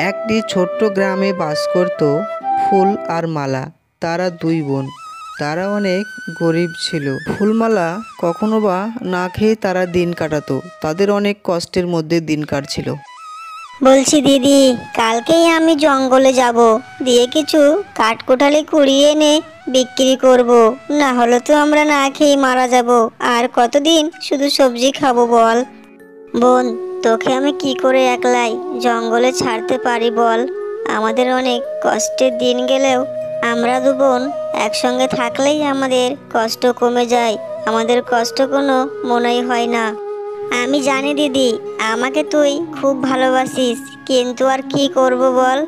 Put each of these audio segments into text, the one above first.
একটি ছোট্ট গ্রামে বাস করত ফুল আর মালা। তারা দুই বোন। তারা অনেক গরিব ছিল। ফুলমালা কখনো বা না খেয়ে তারা দিন কাটাতো। তাদের অনেক কষ্টের মধ্যে দিন কাটছিল। বলছি দিদি, কালকেই আমি জঙ্গলে যাব, দিয়ে কিছু কাঠকোঠালি কুড়িয়ে এনে বিক্রি করব, না হলে তো আমরা না খেয়ে মারা যাব। আর কতদিন শুধু সবজি খাবো বল? বোন, তোকে আমি কি করে একলাই জঙ্গলে ছাড়তে পারি বল? আমাদের অনেক কষ্টের দিন গেলেও আমরা দু বোন একসঙ্গে থাকলেই আমাদের কষ্ট কমে যায়। আমাদের কষ্ট কোনো মনেই হয় না। আমি জানি দিদি, আমাকে তুই খুব ভালোবাসিস, কিন্তু আর কি করব বল?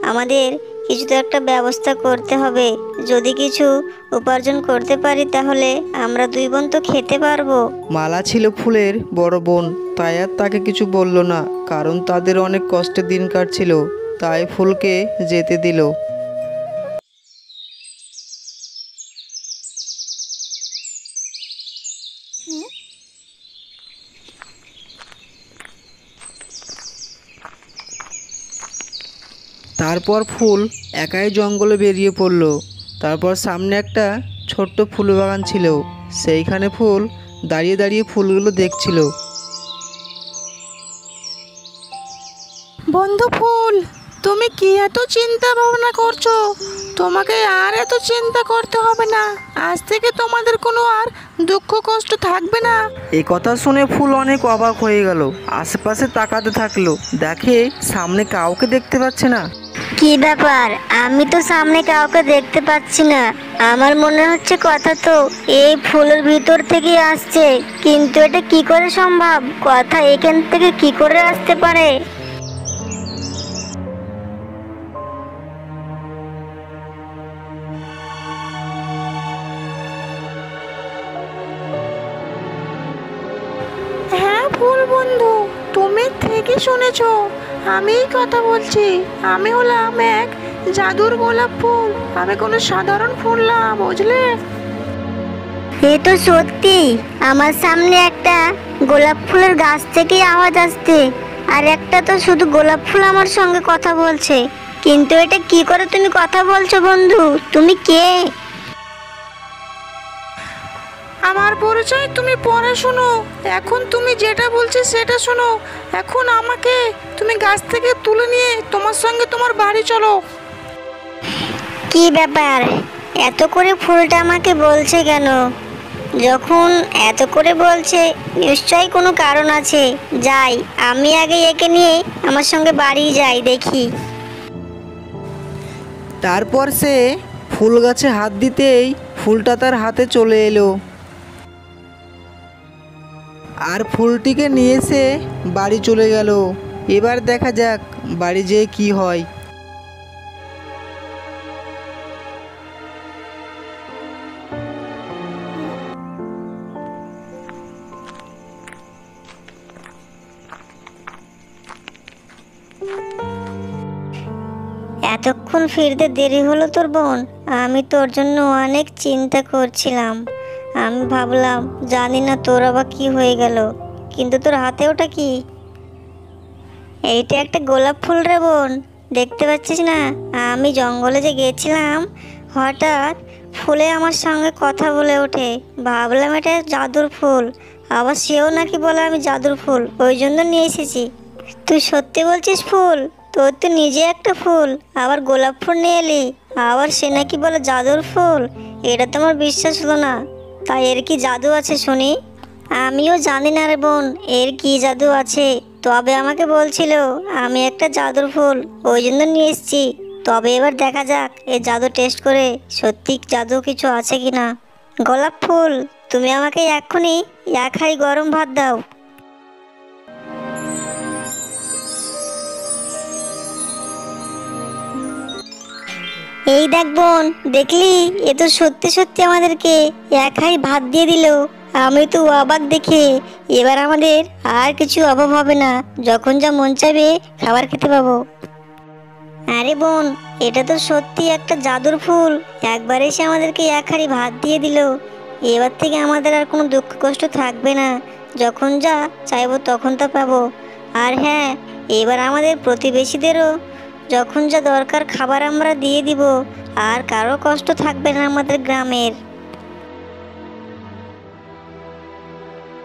আমাদের কিছু তো একটা ব্যবস্থা করতে হবে। যদি কিছু উপার্জন করতে পারি তাহলে আমরা দুই বোন তো খেতে পারবো। মালা ছিল ফুলের বড় বোন, তাই আর তাকে কিছু বলল না, কারণ তাদের অনেক কষ্টের দিন কাটছিল। তাই ফুলকে যেতে দিল। তারপর ফুল একাই জঙ্গলে বেরিয়ে পড়ল। তারপর সামনে একটা ছোট্ট ফুল বাগান ছিল। সেইখানে ফুল দাঁড়িয়ে দাঁড়িয়ে ফুলগুলো দেখছিল। বন্ধু ফুল, তুমি কি এত চিন্তা ভাবনা করছো? তোমাকে আর এত চিন্তা করতে হবে না। আজ থেকে তোমাদের কোনো আর দুঃখ কষ্ট থাকবে না। এই কথা শুনে ফুল অনেক অবাক হয়ে গেল। আশেপাশে তাকাতে থাকলো, দেখে সামনে কাউকে দেখতে পাচ্ছে না। কি ব্যাপার? আমি তো সামনে কাউকে দেখতে পাচ্ছি না। আমার মনে হচ্ছে কথা তো এই ফুলের ভিতর থেকে আসছে, কিন্তু এটা কি করে সম্ভব? কথা এখান থেকে কি করে আসতে পারে? হ্যাঁ ফুল বন্ধু, তুমি ঠিকই শুনেছো। আমিই কথা বলছি। আমি হলাম এক জাদুর গোলাপ ফুল। আমি কোনো সাধারণ ফুল না, বুঝলে? এ তো সত্যি। আমার সামনে একটা গোলাপ ফুলের গাছ থেকে আওয়াজ আসছে, আর একটা তো শুধু গোলাপ ফুল আমার সঙ্গে কথা বলছে। কিন্তু এটা কি করে তুমি কথা বলছো বন্ধু? তুমি কে? আমার পরিচয় তুমি পরে শোনো। এখন তুমি যেটা বলছি সেটা শোনো। এখন আমাকে তুমি গাছ থেকে তুলে নিয়ে তোমার সঙ্গে তোমার বাড়ি চলো। কি ব্যাপার? এত করে ফুলটা আমাকে বলছে কেন? যখন এত করে বলছে নিশ্চয়ই কোনো কারণ আছে। যাই, আমি আগে একে নিয়ে আমার সঙ্গে বাড়ি যাই, দেখি। তারপর সে ফুল গাছে হাত দিতেই ফুলটা তার হাতে চলে এলো, আর ফুলটিকে নিয়ে সে বাড়ি চলে গেল। এবার দেখা যাক বাড়ি যেয়ে কি হয়। এতক্ষণ ফিরতে দেরি হলো তোর বোন? আমি তোর জন্য অনেক চিন্তা করছিলাম। আমি ভাবলাম জানি না তোর আবার কি হয়ে গেল, কিন্তু তোর হাতে ওটা কি? এইটা একটা গোলাপ ফুল রে বোন, দেখতে পাচ্ছিস না? আমি জঙ্গলে যে গেছিলাম, হঠাৎ ফুলে আমার সঙ্গে কথা বলে ওঠে। ভাবলাম এটা জাদুর ফুল, আবার সেও নাকি বলে আমি জাদুর ফুল, ওই জন্য নিয়ে এসেছি। তুই সত্যি বলছিস ফুল? তোর তো নিজে একটা ফুল, আবার গোলাপ ফুল নিয়ে এলি, আবার সে নাকি বলে জাদুর ফুল? এটা তো আমার বিশ্বাস হলো না। তাই এর কি জাদু আছে শুনি? আমিও জানি না রে বোন এর কি জাদু আছে, তবে আমাকে বলছিল আমি একটা জাদুর ফুল, ওই জন্য নিয়ে এসেছি। তবে এবার দেখা যাক এই জাদু টেস্ট করে সত্যি জাদু কিছু আছে কি না। গোলাপ ফুল, তুমি আমাকে এক্ষুনি এক হাঁড়ি গরম ভাত দাও। এই দেখ বোন, দেখলি? এ তো সত্যি সত্যি আমাদেরকে এক হাঁড়ি ভাত দিয়ে দিল। আমি তো অবাক দেখে। এবার আমাদের আর কিছু অভাব হবে না, যখন যা মন চাইবে খাবার খেতে পাবো। আরে বোন, এটা তো সত্যি একটা জাদুর ফুল। একবার এসে আমাদেরকে এক হাঁড়ি ভাত দিয়ে দিল। এবার থেকে আমাদের আর কোনো দুঃখ কষ্ট থাকবে না। যখন যা চাইবো তখন তা পাবো। আর হ্যাঁ, এবার আমাদের প্রতিবেশীদেরও যখন যা দরকার খাবার আমরা দিয়ে দিব, আর কারো কষ্ট থাকবে না আমাদের গ্রামের।